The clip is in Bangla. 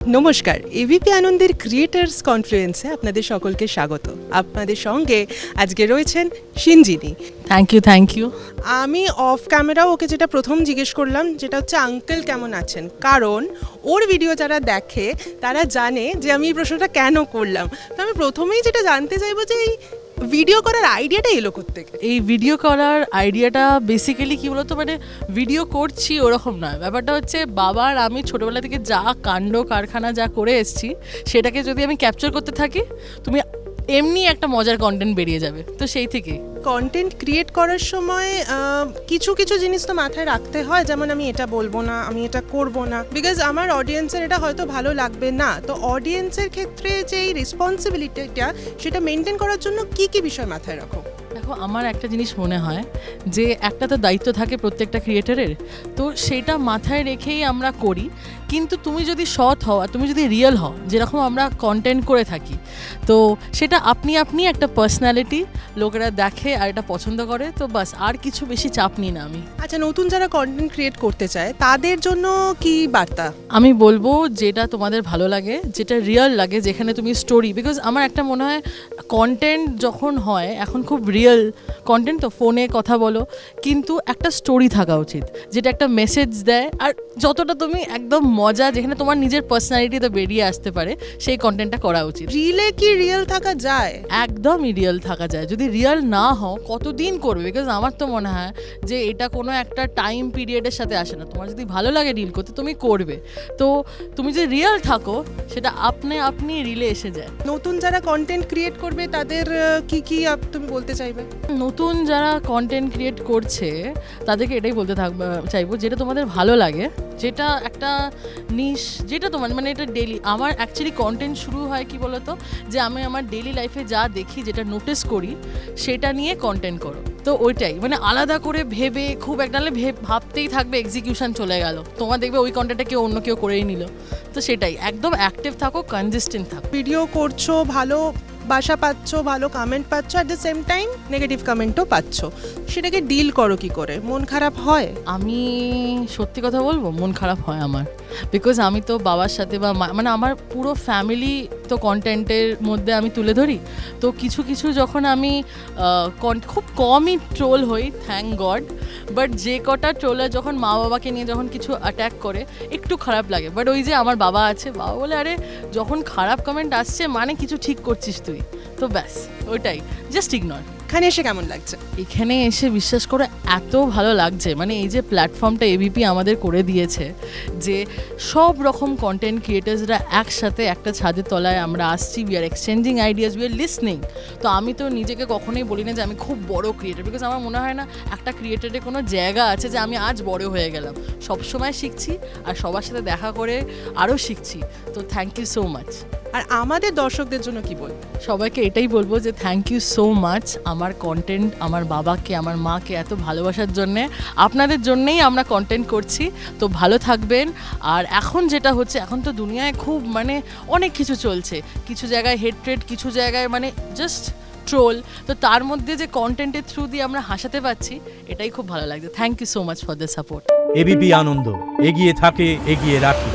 নমস্কার, এবিপি আনন্দের ক্রিয়েটার্স কনফ্লুয়েন্সে আপনাদের সকলকে স্বাগত। আপনাদের সঙ্গে আজকে রয়েছেন সিঞ্জিনি। Thank you. আমি অফ ক্যামেরাও ওকে যেটা প্রথম জিজ্ঞেস করলাম যেটা হচ্ছে আঙ্কেল কেমন আছেন, কারণ ওর ভিডিও যারা দেখে তারা জানে যে আমি এই প্রশ্নটা কেন করলাম। তো আমি প্রথমেই যেটা জানতে চাইবো যে এই ভিডিও করার আইডিয়াটা এলো কোত্থেকে? এই ভিডিও করার আইডিয়াটা বেসিক্যালি কী বলতো, মানে ভিডিও করছি ওরকম নয়, ব্যাপারটা হচ্ছে বাবার আমি ছোটোবেলা থেকে যা কাণ্ড কারখানা যা করে এসেছি সেটাকে যদি আমি ক্যাপচার করতে থাকি তুমি এমনি একটা মজার কন্টেন্ট বেরিয়ে যাবে। তো সেই থেকে কন্টেন্ট ক্রিয়েট করার সময় কিছু কিছু জিনিস তো মাথায় রাখতে হয়, যেমন আমি এটা বলবো না, আমি এটা করব না, বিকজ আমার অডিয়েন্সের এটা হয়তো ভালো লাগবে না। তো অডিয়েন্সের ক্ষেত্রে যে এই রেসপন্সিবিলিটিটা সেটা মেনটেন করার জন্য কি কি বিষয় মাথায় রাখো? দেখো, আমার একটা জিনিস মনে হয় যে একটা তো দায়িত্ব থাকে প্রত্যেকটা ক্রিয়েটারের, তো সেটা মাথায় রেখেই আমরা করি। কিন্তু তুমি যদি সৎ হও আর তুমি যদি রিয়েল হও, যেরকম আমরা কন্টেন্ট করে থাকি, তো সেটা আপনি একটা পার্সোনালিটি লোকেরা দেখে আর এটা পছন্দ করে, তো বাস, আর কিছু বেশি চাপ নিই না আমি। আচ্ছা, নতুন যারা কন্টেন্ট ক্রিয়েট করতে চায় তাদের জন্য কি বার্তা? আমি বলবো যেটা তোমাদের ভালো লাগে, যেটা রিয়েল লাগে, যেখানে তুমি স্টোরি, বিকজ আমার একটা মনে হয় কন্টেন্ট যখন হয় এখন খুব রিয়েল কন্টেন্ট, তো ফোনে কথা বলো, কিন্তু একটা স্টোরি থাকা উচিত যেটা একটা মেসেজ দেয়, আর যতটা তুমি একদম মজা, যেখানে তোমার নিজের পার্সোনালিটিতে বেরিয়ে আসতে পারে, সেই কন্টেন্টটা করা উচিত। রিলে কি রিয়েল থাকা যায়? একদমই রিয়েল থাকা যায়। যদি রিয়েল না হও কতদিন করবে? বিকজ আমার তো মনে হয় যে এটা কোনো একটা টাইম পিরিয়ডের সাথে আসে না। তোমার যদি ভালো লাগে রিল করতে তুমি করবে, তো তুমি যদি রিয়েল থাকো সেটা আপনি রিলে এসে যায়। নতুন যারা কন্টেন্ট ক্রিয়েট করবে তাদের কি কি তুমি বলতে চাইবে? নতুন যারা কন্টেন্ট ক্রিয়েট করছে তাদেরকে এটাই বলতে চাইবো, যেটা তোমাদের ভালো লাগে, যেটা একটা নিশ, যেটা তোমার মানে এটা ডেলি। আমার অ্যাকচুয়ালি কন্টেন্ট শুরু হয় কি বলতো, যে আমি আমার ডেলি লাইফে যা দেখি, যেটা নোটিস করি, সেটা নিয়ে কন্টেন্ট করো। তো ওইটাই, মানে আলাদা করে ভেবে খুব একটা ভাবতেই থাকবে, এক্সিকিউশন চলে গেল, তোমার দেখবে ওই কন্টেন্টটা অন্য কেউ করেই নিল। তো সেটাই, একদম অ্যাক্টিভ থাকো, কনসিস্টেন্ট থাকো। ভিডিও করছো, ভালো বাসা পাচ্ছ, ভালো কমেন্ট পাচ্ছ, at the same time negative কমেন্টও পাচ্ছ, সেটাকে ডিল করো কি করে? মন খারাপ হয়? আমি সত্যি কথা বলবো, মন খারাপ হয় আমার, বিকজ আমি তো বাবার সাথে বা মানে আমার পুরো ফ্যামিলি তো কন্টেন্টের মধ্যে আমি তুলে ধরি। তো কিছু কিছু যখন আমি খুব কমই ট্রোল হই, থ্যাংক গড, বাট যে কটা ট্রোলার যখন মা বাবাকে নিয়ে যখন কিছু অ্যাট্যাক করে একটু খারাপ লাগে। বাট ওই যে আমার বাবা আছে, বাবা বলে আরে যখন খারাপ কমেন্ট আসছে মানে কিছু ঠিক করছিস তুই, তো ব্যাস ওইটাই, জাস্ট ইগনোর। এখানে এসে কেমন লাগছে? এখানে এসে বিশ্বাস করে এত ভালো লাগছে, মানে এই যে প্ল্যাটফর্মটা এবিপি আমাদের করে দিয়েছে, যে সব রকম কন্টেন্ট ক্রিয়েটার্সরা একসাথে একটা ছাদের তলায় আমরা আসছি, we are exchanging ideas, we are listening. তো আমি তো নিজেকে কখনোই বলি না যে আমি খুব বড় ক্রিয়েটার, বিকজ আমার মনে হয় না একটা ক্রিয়েটারের কোনো জায়গা আছে যে আমি আজ বড় হয়ে গেলাম। সবসময় শিখছি আর সবার সাথে দেখা করে আরও শিখছি। তো থ্যাংক ইউ সো মাচ। আর আমাদের দর্শকদের জন্য কি বলবো? সবাইকে এটাই বলবো যে থ্যাংক ইউ সো মাচ আমার কন্টেন্ট, আমার বাবাকে, আমার মাকে এত ভালোবাসার জন্যে। আপনাদের জন্যেই আমরা কন্টেন্ট করছি, তো ভালো থাকবেন। আর এখন যেটা হচ্ছে, এখন তো দুনিয়ায় খুব মানে অনেক কিছু চলছে, কিছু জায়গায় হেট্রেড, কিছু জায়গায় মানে জাস্ট ট্রোল, তো তার মধ্যে যে কন্টেন্টের থ্রু দিয়ে আমরা হাসাতে পারছি, এটাই খুব ভালো লাগছে। Thank you so much for the support. ABP Ananda এগিয়ে থাকে, এগিয়ে রাখে।